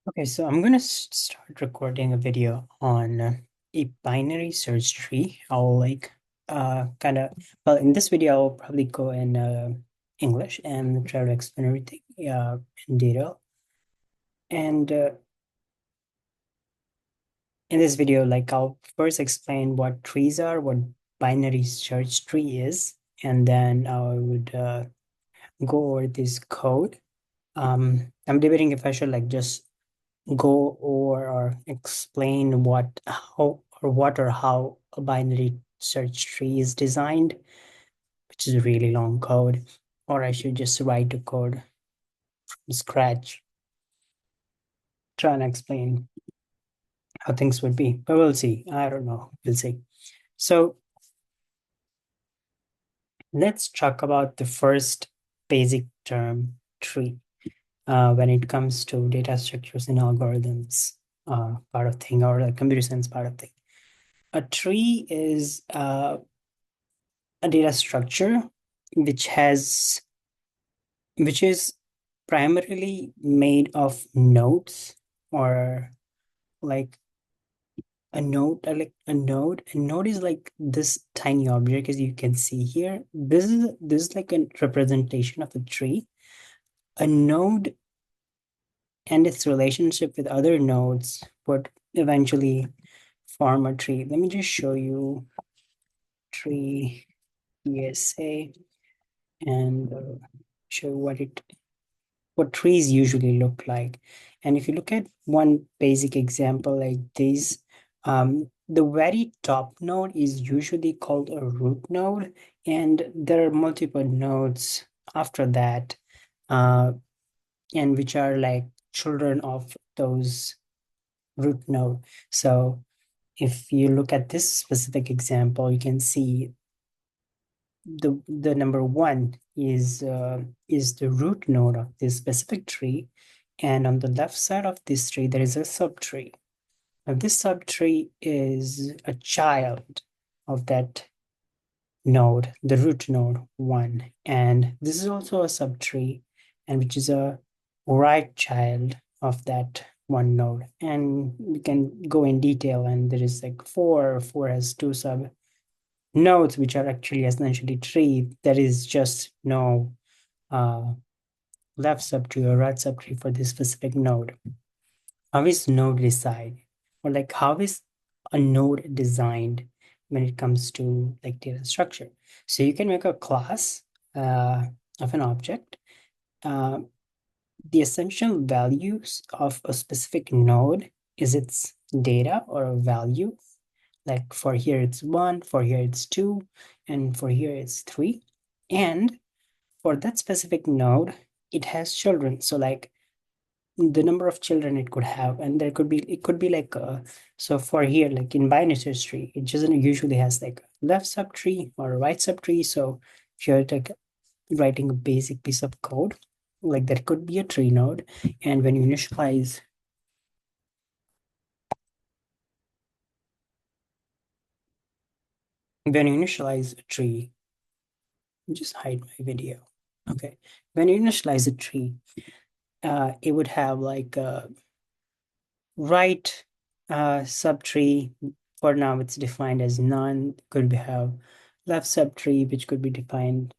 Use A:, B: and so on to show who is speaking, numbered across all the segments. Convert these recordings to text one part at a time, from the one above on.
A: Okay, so I'm gonna start recording a video on a binary search tree. I'll kind of in this video I'll probably go in English and try to explain everything in detail. And in this video, I'll first explain what trees are, what binary search tree is, and then I would go over this code. I'm debating if I should just go over or explain how a binary search tree is designed, which is a really long code, or I should just write the code from scratch, try and explain how things would be. But we'll see. I don't know. We'll see. So let's talk about the first basic term, tree. When it comes to data structures and algorithms, part of thing, or like computer science part of thing. A tree is a data structure which has which is primarily made of nodes, or like a node is like this tiny object, as you can see here. This is like a representation of a tree. A node and its relationship with other nodes would eventually form a tree. Let me just show you tree ESA and show what trees usually look like. And if you look at one basic example like this, the very top node is usually called a root node, and there are multiple nodes after that, uh, and which are like children of those root node. So if you look at this specific example, you can see the number one is the root node of this specific tree, and on the left side of this tree there is a subtree. Now this subtree is a child of that node, the root node one, and this is also a subtree, and which is a right child of that one node. And we can go in detail, and there is like four has two sub nodes, which are actually essentially tree. There is just no uh, left subtree or right subtree for this specific node. How is node designed, or like how is a node designed when it comes to like data structure? So you can make a class of an object. Uh, the essential values of a specific node is its data or a value. Like for here it's 1, for here it's 2, and for here it's 3. And for that specific node, it has children. So like the number of children it could have, and it could be like so for here, like in binary search tree, it doesn't usually has like a left subtree or a right subtree. So if you're like writing a basic piece of code, like that could be a tree node. And when you initialize a tree, just hide my video. Okay. When you initialize a tree, it would have like a right subtree. For now, it's defined as none. Could be have left subtree, which could be defined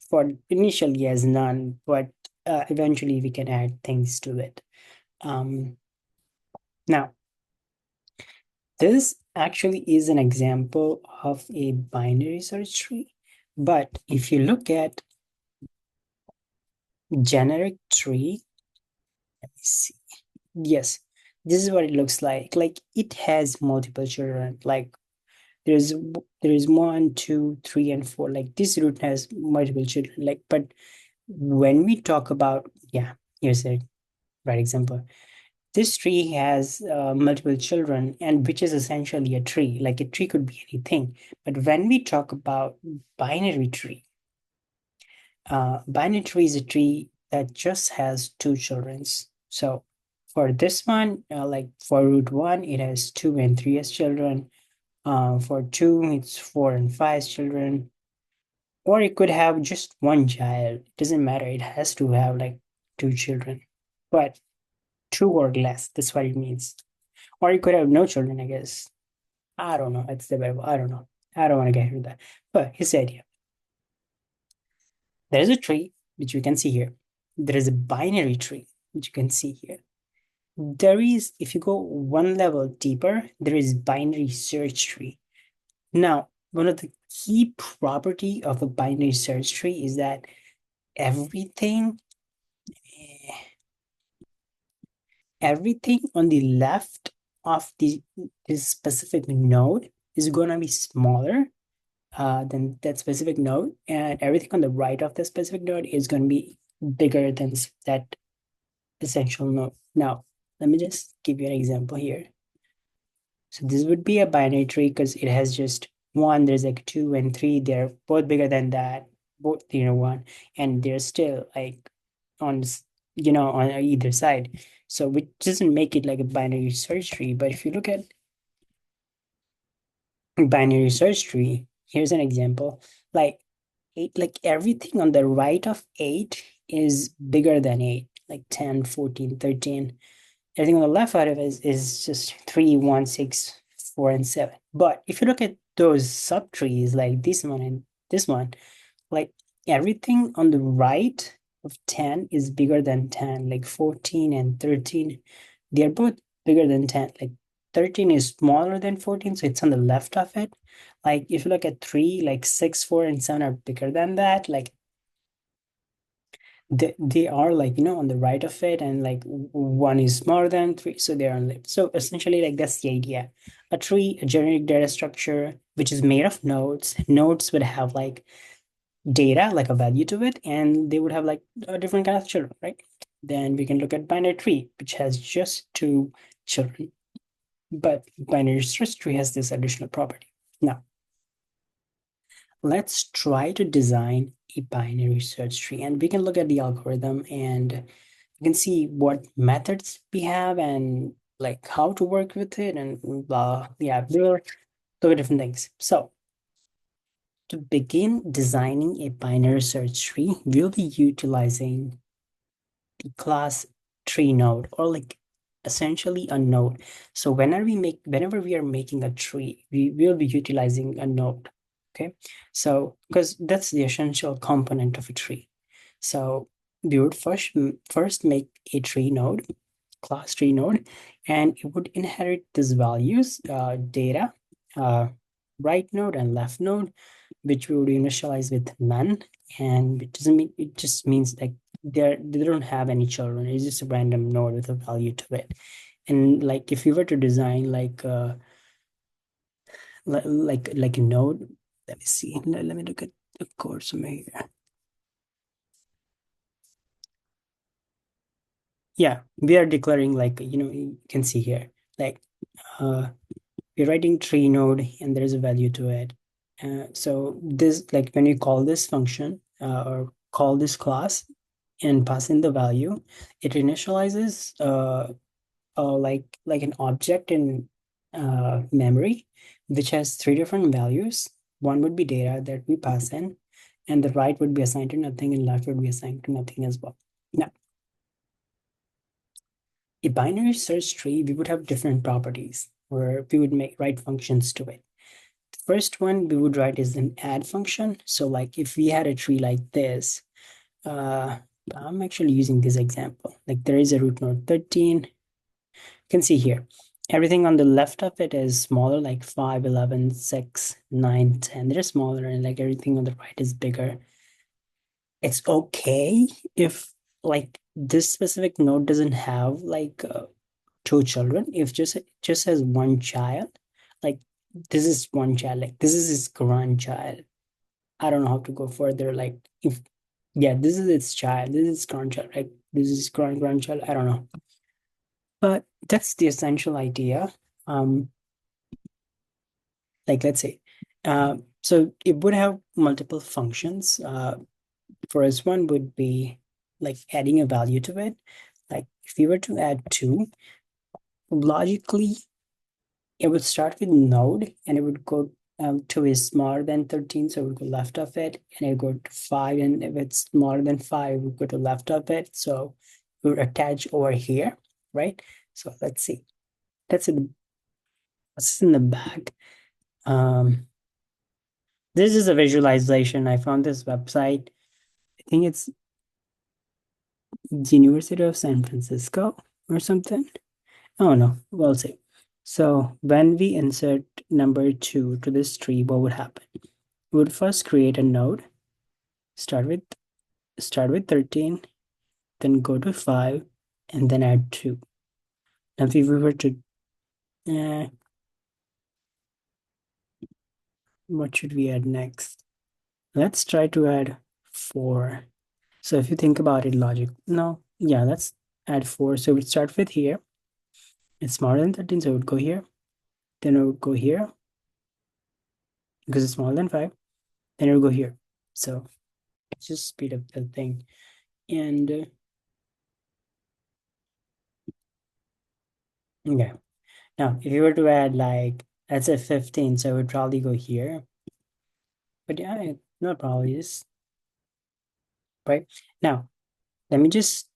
A: for initially as none, but eventually we can add things to it. Now, this actually is an example of a binary search tree. But if you look at generic tree, let me see. Yes, this is what it looks like. Like it has multiple children. Like there's there is 1, 2, 3, and 4. Like this root has multiple children. Like, but when we talk about, yeah, here's a right example. This tree has multiple children, and which is essentially a tree. Like a tree could be anything. But when we talk about binary tree, binary tree is a tree that just has two children. So for this one, like for root one, it has 2 and 3 as children. For 2, it's 4 and 5 children. Or it could have just one child. It doesn't matter. It has to have like two children. But two or less. That's what it means. Or you could have no children, I guess. I don't know. It's the Bible. I don't know. I don't want to get into that. But here's the idea. There is a tree, which we can see here. There is a binary tree, which you can see here. There is, if you go one level deeper, there is binary search tree. Now, one of the key property of a binary search tree is that everything, everything on the left of this specific node is going to be smaller than that specific node, and everything on the right of the specific node is going to be bigger than that essential node. Now, let me just give you an example here. So this would be a binary tree because it has just one, there's like two and three, they're both bigger than that, both, one, and they're still like on, on either side. So which doesn't make it like a binary search tree. But if you look at binary search tree, here's an example. Like eight, like everything on the right of eight is bigger than eight, like 10, 14, 13. Everything on the left side of it is just 3, 1, 6, 4, and 7. But if you look at those subtrees like this one and this one, like everything on the right of 10 is bigger than 10, like 14 and 13. They're both bigger than 10. Like 13 is smaller than 14, so it's on the left of it. Like if you look at 3, like 6, 4, and 7 are bigger than that. Like they are like on the right of it, and like one is smaller than 3, so they're on left. So essentially, like that's the idea. A tree, a generic data structure which is made of nodes. Nodes would have like data, like a value to it, and they would have like a different kind of children, right? Then we can look at binary tree, which has just two children, but binary search tree has this additional property. Now let's try to design a binary search tree, and we can look at the algorithm, and you can see what methods we have and like how to work with it, and yeah, we'll look at different things. So to begin designing a binary search tree, we'll be utilizing the class tree node, or like essentially a node. So whenever we are making a tree, we will be utilizing a node. Okay, so because that's the essential component of a tree. So we would first make a tree node, class tree node, and it would inherit these values, data, right node and left node, which we would initialize with none. And it doesn't mean, it just means like they don't have any children. It's just a random node with a value to it. And like if you were to design like like a node, let me see. Let me look at the code somewhere here. Yeah, we are declaring like you can see here like we're writing tree node and there's a value to it. So this, like when you call this function or call this class and pass in the value, it initializes like an object in memory, which has three different values. One would be data that we pass in, and the right would be assigned to nothing, and left would be assigned to nothing as well. Now, a binary search tree, we would have different properties where we would write functions to it. The first one we would write is an add function. So like if we had a tree like this, I'm actually using this example. Like there is a root node 13. You can see here, everything on the left of it is smaller, like 5, 11, 6, 9, 10. They're smaller, and like everything on the right is bigger. It's okay if like this specific node doesn't have like two children. If just has one child, like this is one child, like this is his grandchild. I don't know how to go further. Like if yeah, this is its child, this is its grandchild, like this is grandchild. I don't know, but that's the essential idea. Um, like let's say, so it would have multiple functions. First one would be like adding a value to it. Like if you were to add 2, logically it would start with node and it would go 2 is smaller than 13, so it would go left of it, and it would go to 5, and if it's smaller than 5, it would go to left of it. So it would attach over here, right? So let's see. That's in what's in the back. Um, this is a visualization. I found this website. I think it's the University of San Francisco or something. Oh no, we'll see. So when we insert number 2 to this tree, what would happen? We would first create a node, start with start with 13, then go to 5, and then add 2. Now if we were to what should we add next? Let's try to add 4. So if you think about it, logic. No, yeah, let's add 4. So we start with here. It's smaller than 13, so it would go here. Then it would go here because it's smaller than 5. Then it would go here. So just speed up the thing. And okay. Now, if you were to add like, let's say 15, so it would probably go here. But yeah, no probably is right. Now, let me just,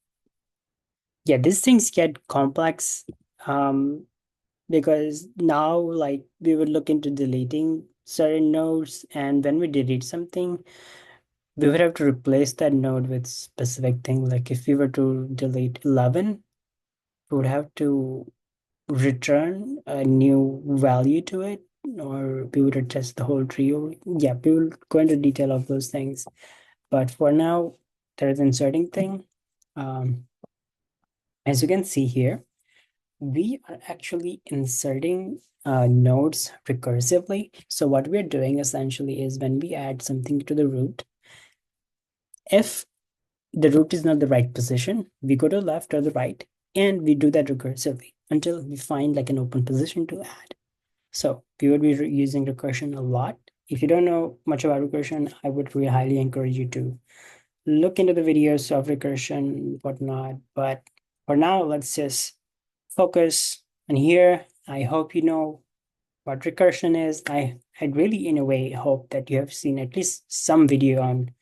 A: yeah, these things get complex because now like we would look into deleting certain nodes, and when we delete something, we would have to replace that node with specific thing. Like if we were to delete 11, we would have to return a new value to it, or we would adjust the whole tree. Yeah, we will go into detail of those things. But for now, there's inserting thing. As you can see here, we are actually inserting nodes recursively. So what we're doing essentially is when we add something to the root, if the root is not the right position, we go to the left or the right, and we do that recursively until we find like an open position to add. So we would be using recursion a lot. If you don't know much about recursion, I would really highly encourage you to look into the videos of recursion, whatnot. But for now, let's just focus on here. I hope you know what recursion is. I really, in a way, hope that you have seen at least some video on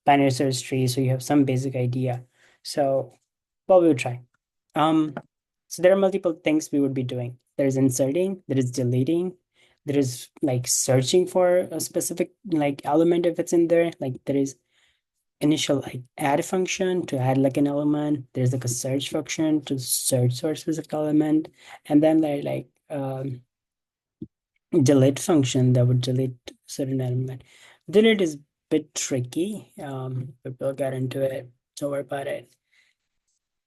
A: binary search tree, so you have some basic idea. So, well, we'll try. Um, so there are multiple things we would be doing. There is inserting, there is deleting, there is like searching for a specific like element if it's in there. Like there is initial like add function to add like an element. There's like a search function to search for a specific element, and then there like delete function that would delete certain element. Delete is a bit tricky, but we'll get into it. Don't worry about it.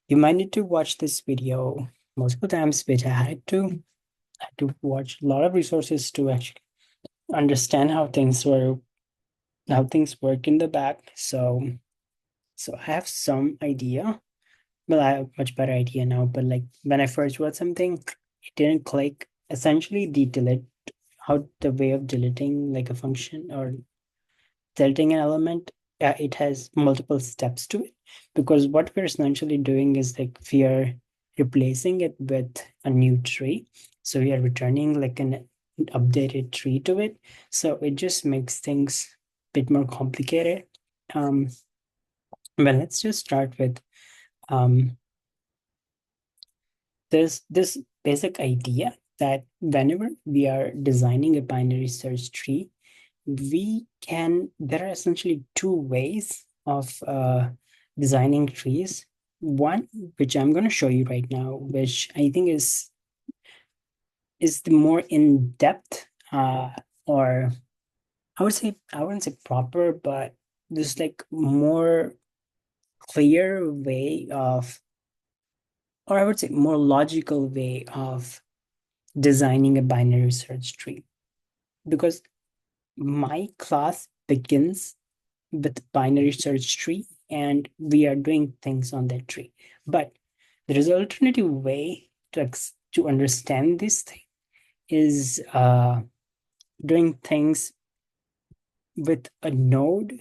A: You might need to watch this video multiple times, which I had to watch a lot of resources to actually understand how things work in the back. So I have some idea. Well, I have much better idea now, but like when I first wrote something, it didn't click. Essentially, the delete how the way of deleting like a function or deleting an element, it has multiple steps to it, because what we're essentially doing is like we are replacing it with a new tree. So we are returning like an updated tree to it. So it just makes things a bit more complicated. Um, well, let's just start with um, this basic idea that whenever we are designing a binary search tree, there are essentially two ways of designing trees. One, which I'm going to show you right now, which I think is the more in-depth or I wouldn't say proper, but just like more clear way of, or I would say more logical way of designing a binary search tree. Because my class begins with binary search tree, and we are doing things on that tree. But there is an alternative way to understand this thing is doing things with a node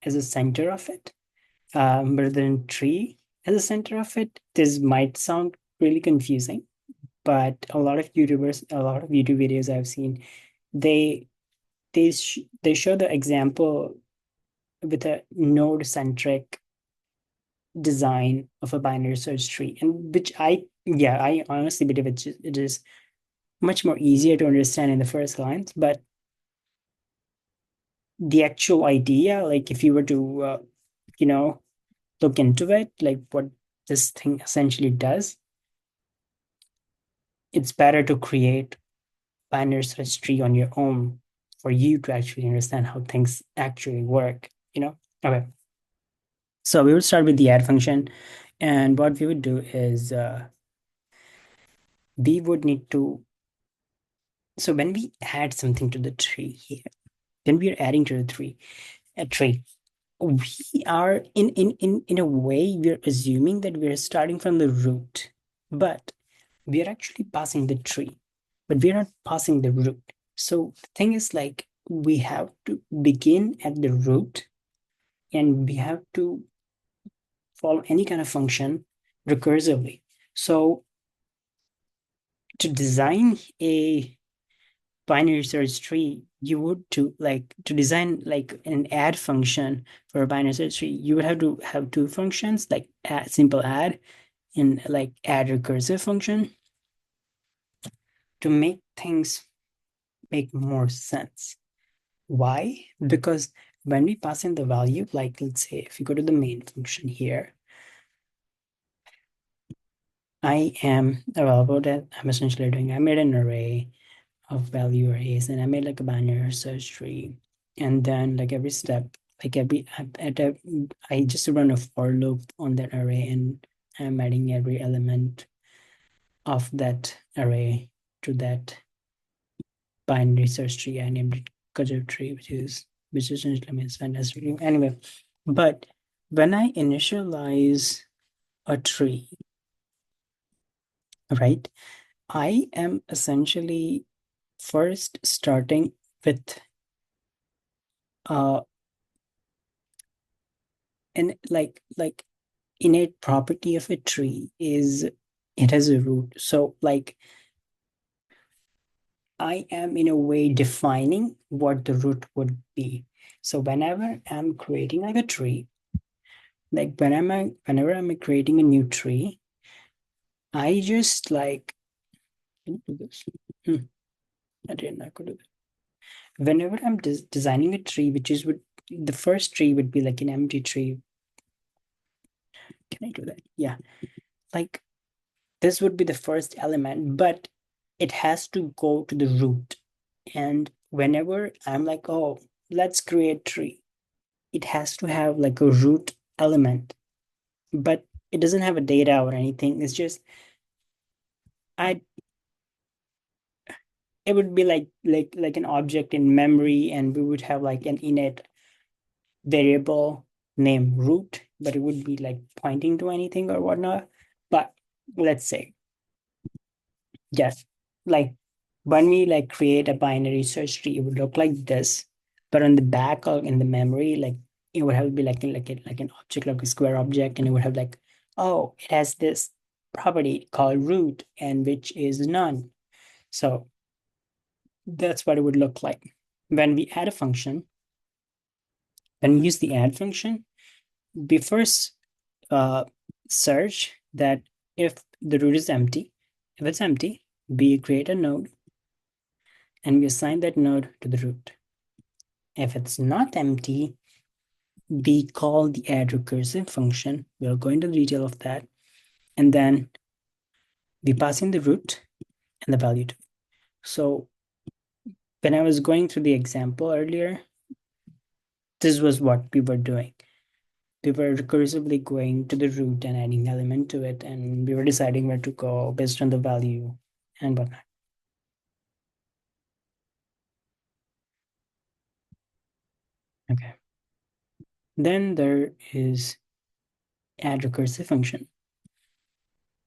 A: as a center of it, rather than tree as a center of it. This might sound really confusing, but a lot of YouTubers, a lot of YouTube videos I've seen, they they show the example with a node centric design of a binary search tree, and which I Yeah, I honestly believe it is much more easier to understand in the first lines, but the actual idea, like if you were to, you know, look into it, like what this thing essentially does, it's better to create binary search tree on your own for you to actually understand how things actually work, you know? Okay. So we would start with the add function. And what we would do is we would need to, so when we add something to the tree here, when we are adding to the tree, a tree, we are in a way, we're assuming that we're starting from the root, but we are actually passing the tree, but we're not passing the root. So the thing is like we have to begin at the root and we have to follow any kind of function recursively. So to design a binary search tree, you would to design like an add function for a binary search tree, you would have to have two functions like add, simple add and like add recursive function to make things make more sense. Why? Because when we pass in the value, like let's say if you go to the main function here, I'm essentially doing, I made an array of value arrays and I made like a binary search tree. And then like every step, like I just run a for loop on that array and I'm adding every element of that array to that binary search tree. I named it Github tree, which essentially means fantastic. Anyway, but when I initialize a tree, right, I am essentially first starting with uh an like innate property of a tree is it has a root. So like I am in a way defining what the root would be. So whenever I'm creating like a tree, like whenever I'm creating a new tree, I just like can I do this. Hmm, I didn't I could do this. Whenever I'm designing a tree, which is would the first tree would be like an empty tree. Can I do that? Yeah. Like this would be the first element, but it has to go to the root. And whenever I'm like, oh, let's create tree, it has to have like a root element, but it doesn't have a data or anything. It's just I it would be like an object in memory, and we would have like an init variable named root, but it would be like pointing to anything or whatnot. But let's say, yes, like when we like create a binary search tree, it would look like this, but on the back or in the memory, like it would have be like an object, like a square object, and it would have like, oh, it has this property called root, and which is none. So that's what it would look like. When we add a function, when we use the add function, we first search that if the root is empty. If it's empty, we create a node and we assign that node to the root. If it's not empty, we call the add recursive function. We'll go into the detail of that. And then we pass in the root and the value to it. So when I was going through the example earlier, this was what we were doing. We were recursively going to the root and adding element to it, and we were deciding where to go based on the value and whatnot. Okay. Then there is add recursive function.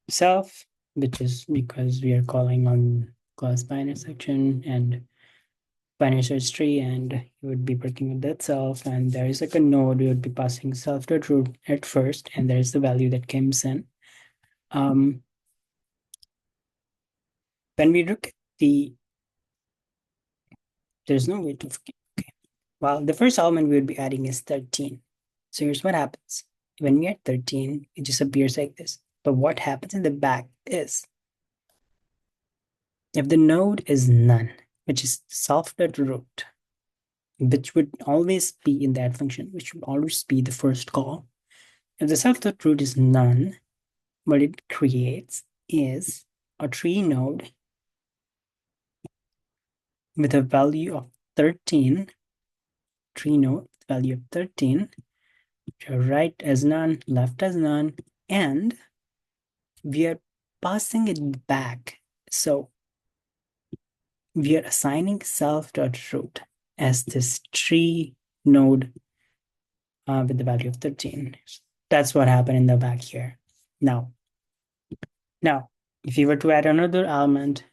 A: Self, which is because we are calling on class by intersection and binary search tree, and you would be working with that self. And there is like a node, you would be passing self.root at first, and there's the value that comes in. When we look at there's no way to forget. Okay. Well, the first element we would be adding is 13. So here's what happens. When we add 13, it just appears like this. But what happens in the back is if the node is none, which is self.root, which would always be in that function, which would always be the first call. If the self.root is none, what it creates is a tree node with a value of 13, tree node value of 13, right as none, left as none, and we are passing it back. So we are assigning self.root as this tree node with the value of 13. That's what happened in the back here. Now, if you were to add another element,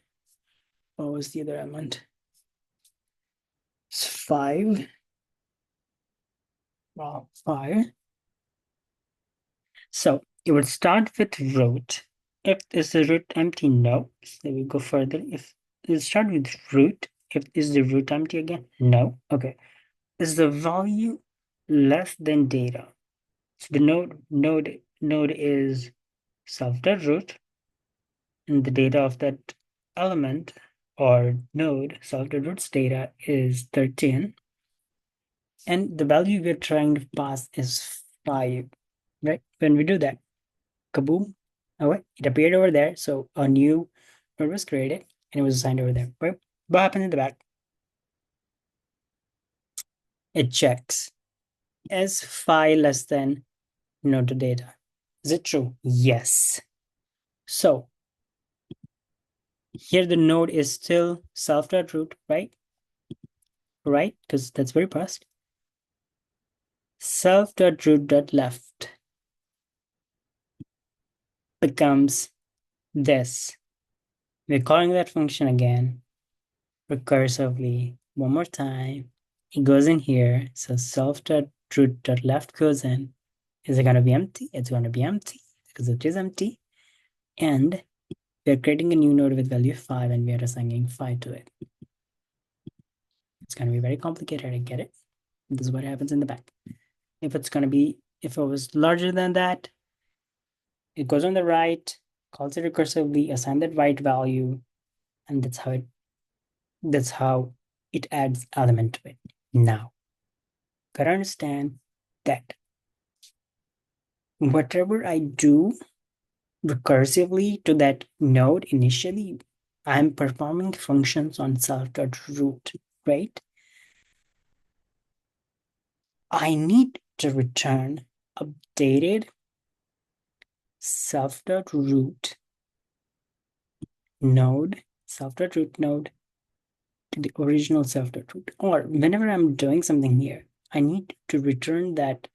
A: what was the other element? It's 5. Well, 5. So it would start with root. If is the root empty? No. So we go further. If it start with root, if is the root empty again? No. Okay. Is the value less than data? So the node is self.root, and the data of that element or node self.root's data is 13, and the value we're trying to pass is 5. Right? When we do that, kaboom! Oh wait, it appeared over there. So a new node was created and it was assigned over there. Right? What happened in the back? It checks is 5 less than node data. Is it true? Yes. So here the node is still self.root, right? Right? Because that's very fast. Self.root.left becomes this. We're calling that function again recursively one more time. It goes in here. So self.root.left goes in. Is it going to be empty? It's going to be empty because it is empty. And we're creating a new node with value 5 and we are assigning 5 to it. It's going to be very complicated. I get it. This is what happens in the back. If it was larger than that, it goes on the right, calls it recursively, assign that right value, and that's how it adds element to it. Now, gotta understand that whatever I do recursively to that node initially, I'm performing functions on self.root, right? I need to return updated self.root node, self.root node to the original self.root. Or whenever I'm doing something here, I need to return that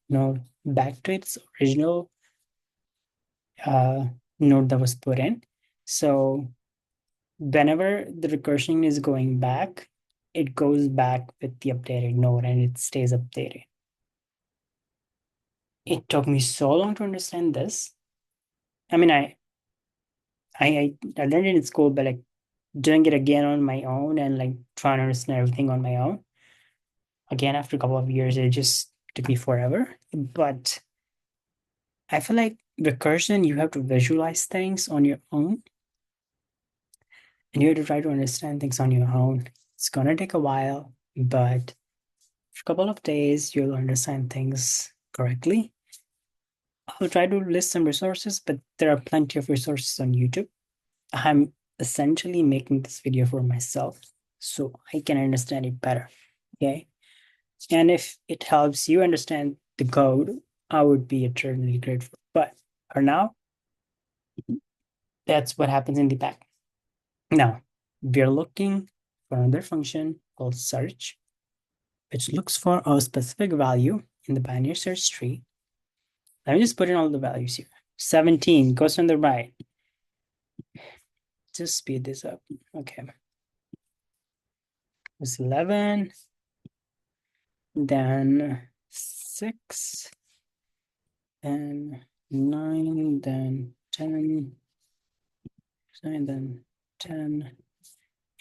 A: node back to its original node that was put in. So whenever the recursion is going back, it goes back with the updated node and it stays updated. It took me so long to understand this. I mean, I learned it in school, but like doing it again on my own and like trying to understand everything on my own. Again, after a couple of years, it just took me forever. But I feel like recursion, you have to visualize things on your own and you have to try to understand things on your own. It's gonna take a while, but for a couple of days, you'll understand things correctly. I'll try to list some resources, but there are plenty of resources on YouTube. I'm essentially making this video for myself so I can understand it better. Okay. And if it helps you understand the code, I would be eternally grateful. But for now, that's what happens in the back. Now, we're looking for another function called search, which looks for a specific value in the binary search tree. Let me just put in all the values here. 17 goes on the right. Just speed this up. Okay. It's 11, then 6, then 9, then 10, and then 10,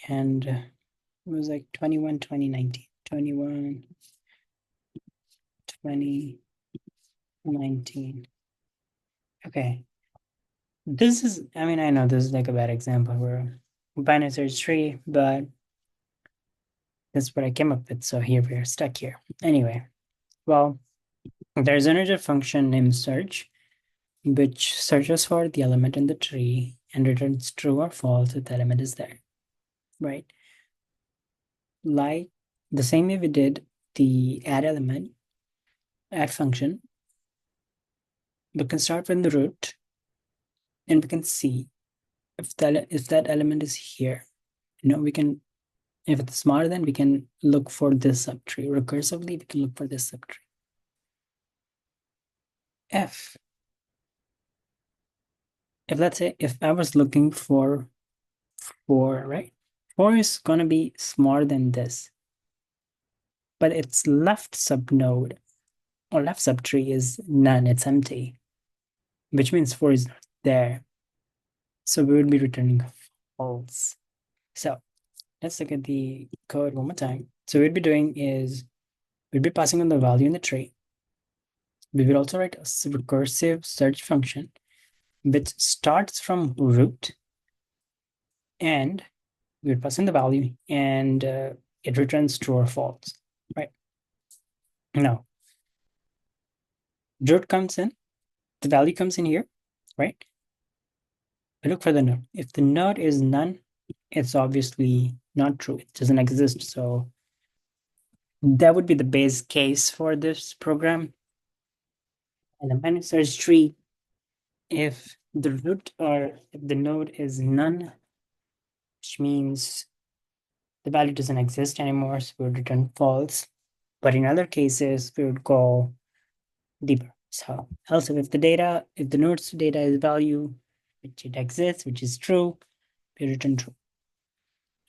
A: and it was like 21, 20, 19, 21, 20, 19. Okay. This is, I mean, I know this is like a bad example where binary search tree, but that's what I came up with. So here we're stuck here. Anyway, well, there's another function named search, which searches for the element in the tree and returns true or false if the element is there, right? Like the same way we did the add function, we can start from the root and we can see if that element is here. We can, if it's smaller than, we can look for this subtree. Recursively, we can look for this subtree. If let's say if I was looking for 4, right? 4 is gonna be smaller than this, but its left subnode or left subtree is none, it's empty, which means 4 is not there. So we would be returning false. So let's look at the code one more time. So what we'd be doing is we'd be passing on the value in the tree. We will also write a recursive search function which starts from root, and we would pass in the value and it returns true or false, right? Now, root comes in, the value comes in here, right? I look for the node. If the node is none, it's obviously not true. It doesn't exist. So that would be the base case for this program. And the binary search tree, if the root or if the node is none, which means the value doesn't exist anymore, so we would return false. But in other cases, we would go deeper. So also if the node's data is value, which it exists, which is true, we return true.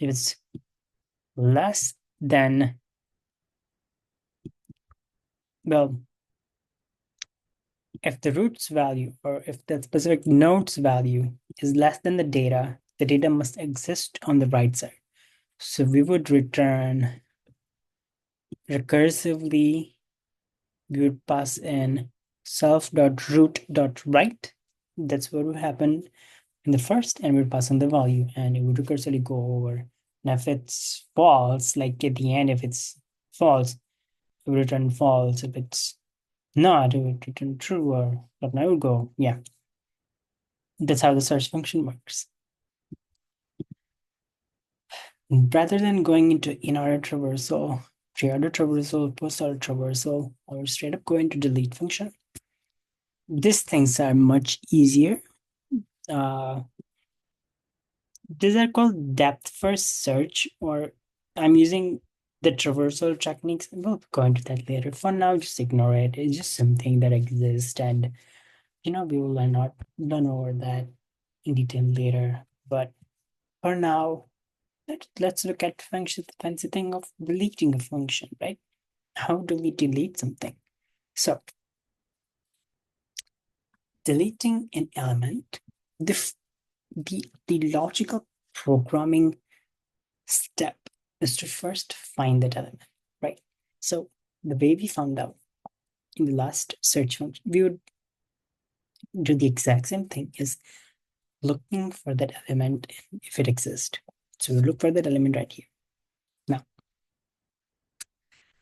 A: If it's less than, well, if the root's value or if the specific node's value is less than the data must exist on the right side. So we would return recursively, we would pass in self.root.right. That's what would happen in the first, and we would pass in the value, and it would recursively go over. And if it's false, like at the end, if it's false, it would return false. If it's not, it would return true, or but now it would go, yeah. That's how the search function works. Rather than going into in-order traversal, pre-order traversal, post-order traversal, or straight up going to delete function, these things are much easier. These are called depth first search, or I'm using the traversal techniques. We'll go into that later. For now, just ignore it. It's just something that exists, and we will learn over that in detail later. But for now, let's look at function, the fancy thing of deleting a function, right? How do we delete something? So deleting an element, the logical programming step is to first find that element, right? So the way we found out in the last search function, we would do the exact same thing, is looking for that element if it exists. So we look for that element right here. Now,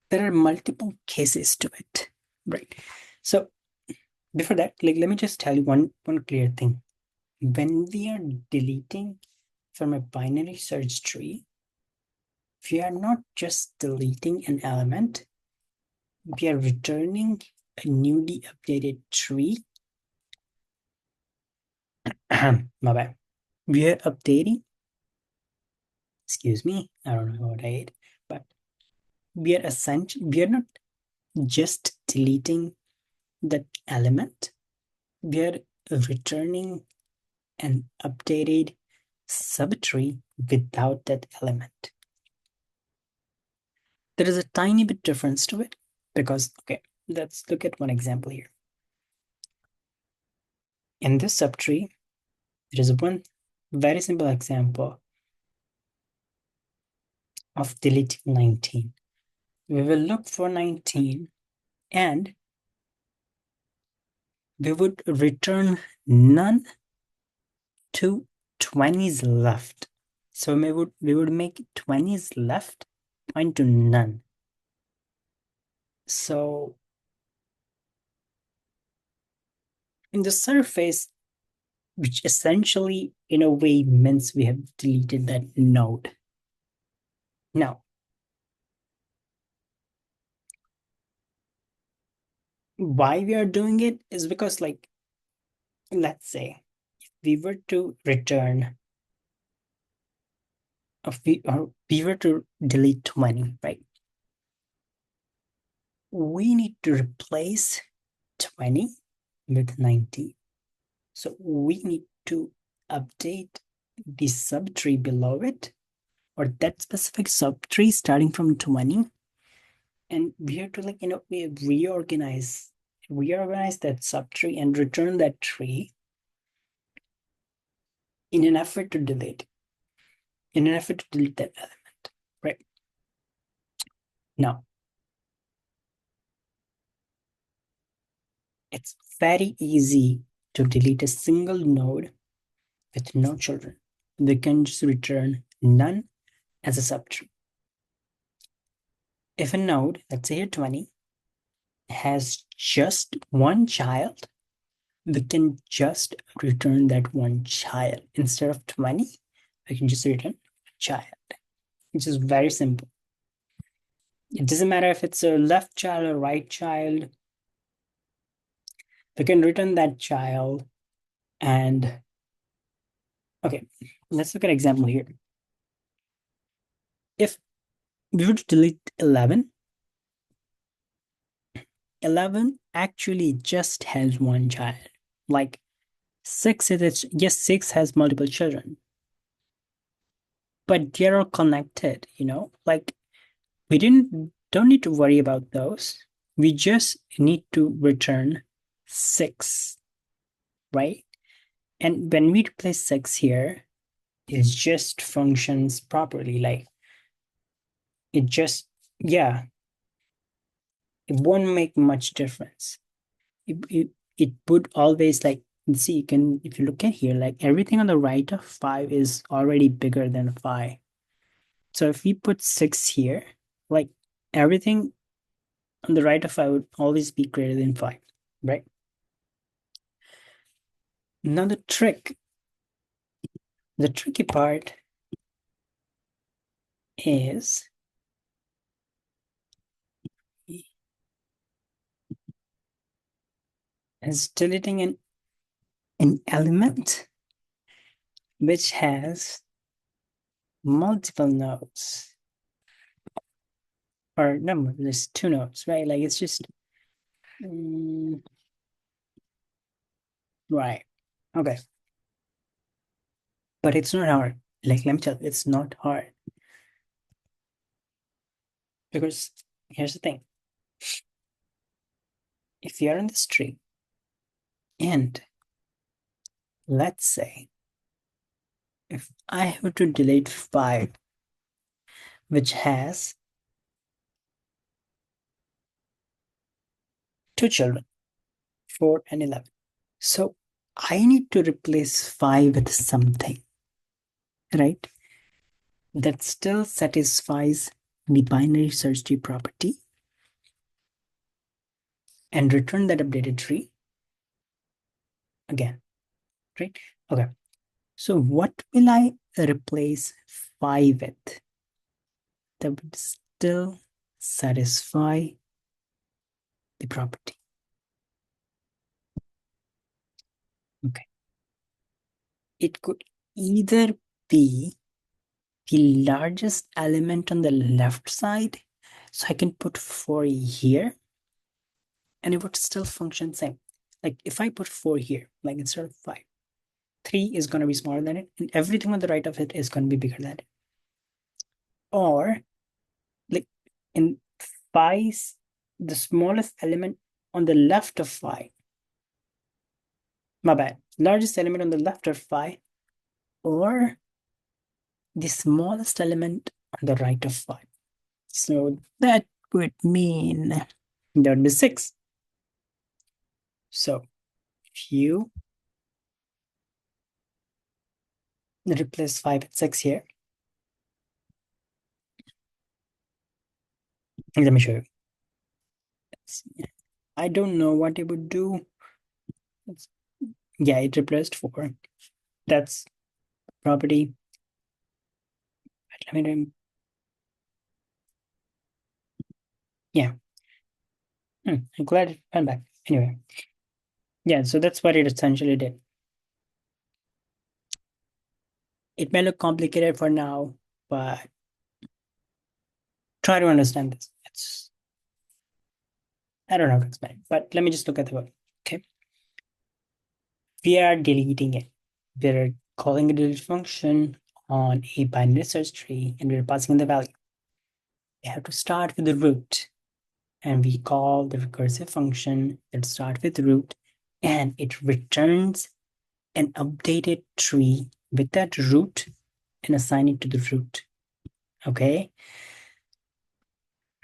A: there are multiple cases to it, right? So before that, let me just tell you one clear thing. When we are deleting from a binary search tree, we are not just deleting an element, we are returning a newly updated tree. My bad. We are updating, excuse me, I don't know what I ate, but we are not just deleting that element, we are returning an updated subtree without that element. There is a tiny bit difference to it because, okay, let's look at one example here. In this subtree, there is one very simple example of deleting 19. We will look for 19, and we would return none to 20s left. So we would make 20s left point to none. So in the surface, which essentially in a way means we have deleted that node. Now, why we are doing it is because, like, let's say if we were to return or we were to delete 20, right? We need to replace 20 with 19. So we need to update the subtree below it, or that specific subtree starting from 20. And we have to, like, we reorganize that subtree and return that tree in an effort to delete that element, right? Now, it's very easy to delete a single node with no children. We can just return none as a subtree. If a node, let's say here 20, has just one child, we can just return that one child. Instead of 20, we can just return a child, which is very simple. It doesn't matter if it's a left child or right child. We can return that child. And okay, let's look at an example here. If we were to delete 11, 11 actually just has one child. Like 6 yes, 6 has multiple children, but they're all connected, like we don't need to worry about those. We just need to return 6, right? And when we replace 6 here, it just functions properly. Like it just, yeah, it won't make much difference. It would always, like, see, you can, if you look at here, like everything on the right of 5 is already bigger than 5. So if we put 6 here, like everything on the right of 5 would always be greater than 5, right? Now the tricky part is deleting an element which has multiple nodes. Or no, there's 2 nodes, right? Like it's just right. Okay. But it's not hard. Like, let me tell you, it's not hard. Because here's the thing. If you're in this tree, and let's say if I have to delete 5, which has 2 children, 4 and 11. So I need to replace 5 with something, right? That still satisfies the binary search tree property and return that updated tree again, right? Okay. So what will I replace 5 with that would still satisfy the property? Okay. It could either be the largest element on the left side. So I can put 4 here and it would still function same. Like if I put 4 here, like instead of 5, 3 is going to be smaller than it, and everything on the right of it is going to be bigger than it. Or like in 5, the smallest element on the left of 5, my bad, largest element on the left of 5, or the smallest element on the right of 5. So that would mean that would be 6. So you replace 5 and 6 here, let me show you. I don't know what it would do. Yeah, it replaced 4. That's property. Let me, yeah. I'm glad it went back. Anyway, yeah, so that's what it essentially did. It may look complicated for now, but try to understand this. I don't know how to explain, but let me just look at the code. Okay. We are deleting it. We're calling a delete function on a binary search tree and we're passing in the value. We have to start with the root and we call the recursive function that starts with root and it returns an updated tree with that root and assign it to the root. Okay.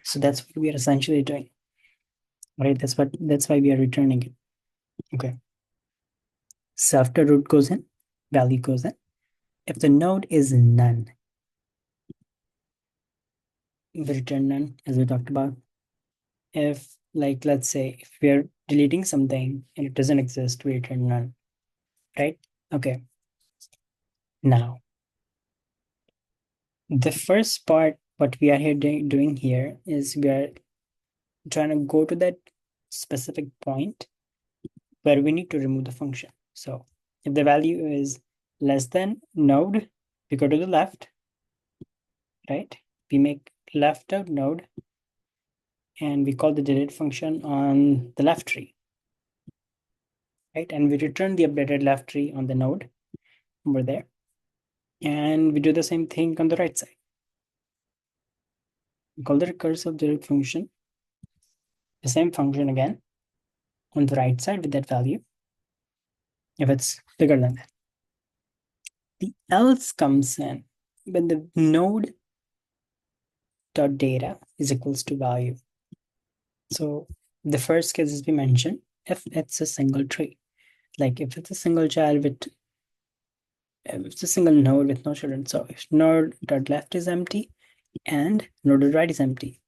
A: So that's what we are essentially doing. Right? That's why we are returning it. Okay. So after root goes in, value goes in. If the node is none, we return none as we talked about. If like let's say if we're deleting something and it doesn't exist, we return none. Right? Okay. Now the first part, what we are here doing here is we are trying to go to that specific point where we need to remove the function. So if the value is less than node, we go to the left, right? We make left out node and we call the delete function on the left tree, right? And we return the updated left tree on the node over there. And we do the same thing on the right side. We call the recursive delete function, the same function again on the right side with that value if it's bigger than that. The else comes in when the node dot data is equals to value. So the first case as we mentioned, if it's a single tree, like if it's a single child with if it's a single node with no children. So if node dot left is empty and node dot right is empty,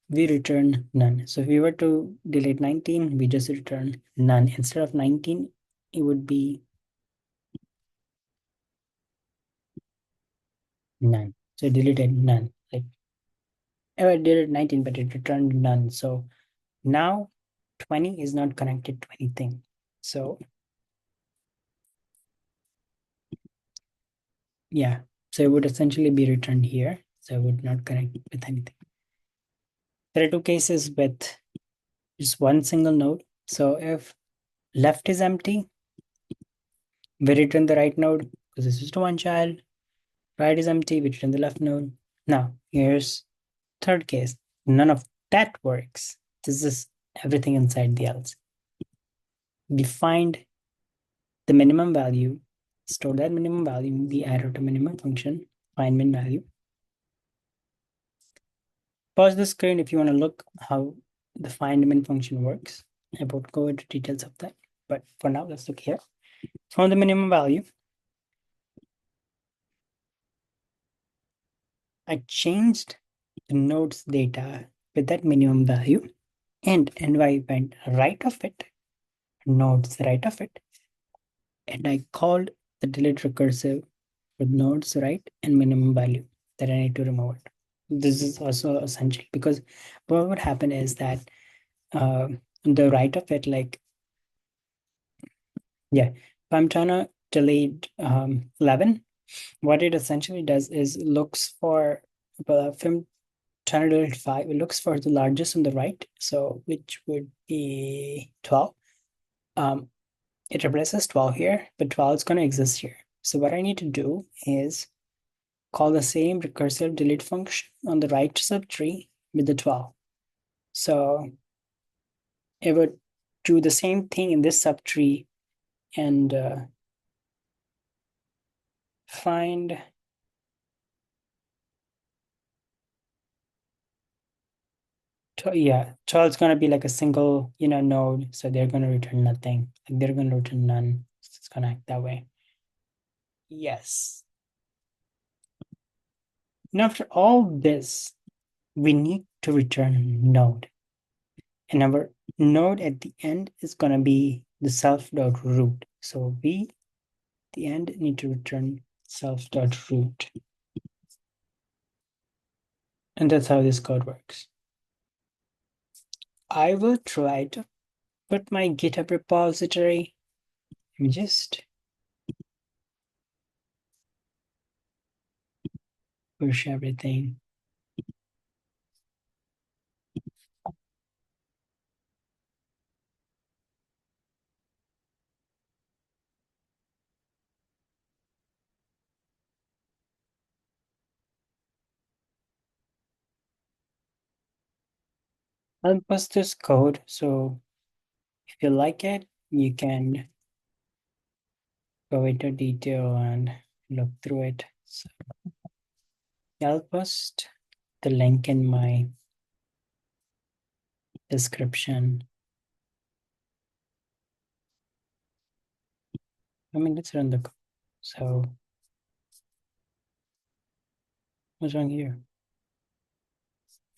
A: we return none. So if we were to delete 19, we just return none. Instead of 19, it would be none. So deleted none. Like I deleted 19, but it returned none. So now 20 is not connected to anything. So yeah, so it would essentially be returned here. So it would not connect with anything. There are two cases with just one single node. So if left is empty, we return the right node because it's just one child. Right is empty, we return the left node. Now here's third case. None of that works. This is everything inside the else. We find the minimum value, store that minimum value in the arrow to minimum function, find min value. Pause the screen if you want to look how the find min function works. I won't go into details of that, but for now, let's look here. Found the minimum value. I changed the node's data with that minimum value, and I went right of it, nodes right of it, and I called the delete recursive with nodes right and minimum value that I need to remove it. This is also essential because what would happen is that the right of it, like, yeah, if I'm trying to delete 11, what it essentially does is looks for, well, if I'm trying to delete 5, it looks for the largest on the right, so which would be 12. It replaces 12 here, but 12 is going to exist here. So what I need to do is call the same recursive delete function on the right subtree with the 12. So it would do the same thing in this subtree and find yeah, 12 is going to be like a single node, so they're going to return nothing They're going to return none. It's going to act that way. Yes. Now, after all this, we need to return node. And our node at the end is going to be the self.root. So we, at the end, need to return self.root. And that's how this code works. I will try to put my GitHub repository. Let me just push everything. I'll post this code. So if you like it, you can go into detail and look through it. So I'll post the link in my description. I mean, let's run the code. So what's wrong here?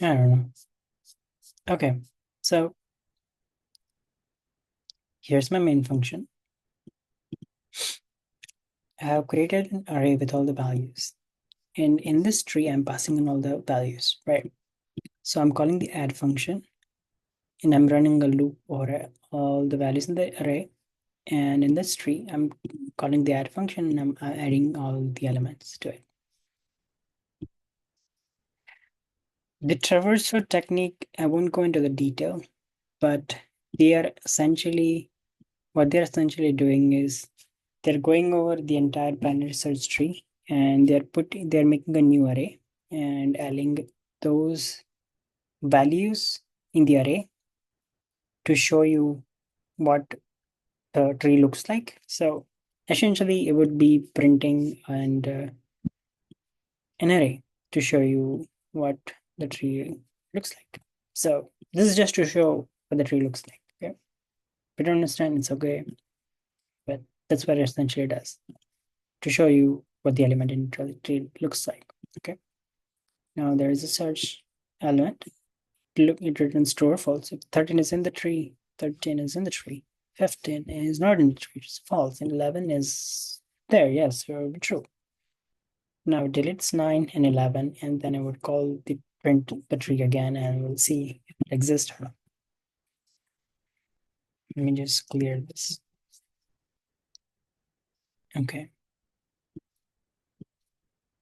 A: I don't know. Okay, so here's my main function. I have created an array with all the values. And in this tree, I'm passing in all the values, right? So I'm calling the add function and I'm running a loop over all the values in the array. And in this tree, I'm calling the add function and I'm adding all the elements to it. The traversal technique, I won't go into the detail, but they are essentially, what they're essentially doing is they're going over the entire binary search tree and they're making a new array and adding those values in the array to show you what the tree looks like. So essentially, it would be printing and an array to show you what the tree looks like. So this is just to show what the tree looks like. Okay, if you don't understand, it's okay, but that's what it essentially does to show you what the element in the tree looks like. Okay, now there is a search element. Look, it returns true or false. If 13 is in the tree, 13 is in the tree. 15 is not in the tree, it's false. And 11 is there, yes, it will be true. Now it deletes 9 and 11, and then I would call the print the tree again, and we'll see if it exists or not. Let me just clear this. Okay.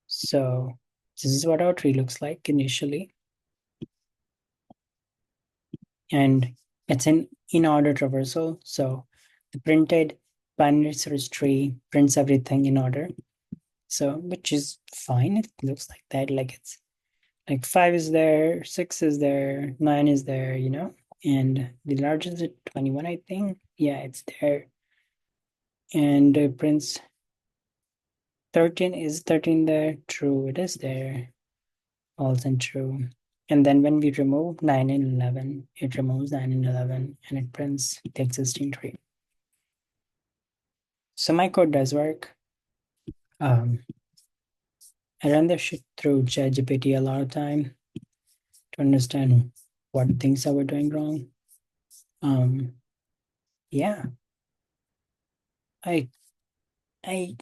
A: So this is what our tree looks like initially. And it's an in-order traversal. So the printed binary search tree prints everything in order. So, which is fine. It looks like that. Like it's like 5 is there, 6 is there, 9 is there, you know, and the largest is 21, I think. Yeah, it's there. And prints 13 is 13 there. True, it is there. False and true. And then when we remove 9 and 11, it removes 9 and 11 and it prints the existing tree. So my code does work. I run this shit through ChatGPT a lot of time to understand what things I were doing wrong. Yeah, I I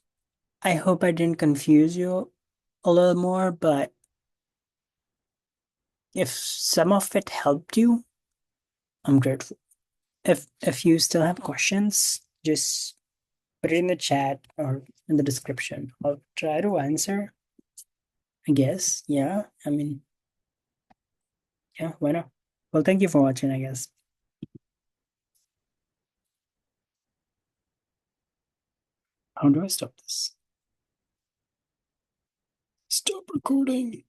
A: I hope I didn't confuse you a little more, but if some of it helped you, I'm grateful. If you still have questions, just put it in the chat or in the description. I'll try to answer, I guess. Yeah, I mean, yeah, why not? Well, thank you for watching, I guess. How do I stop this? Stop recording.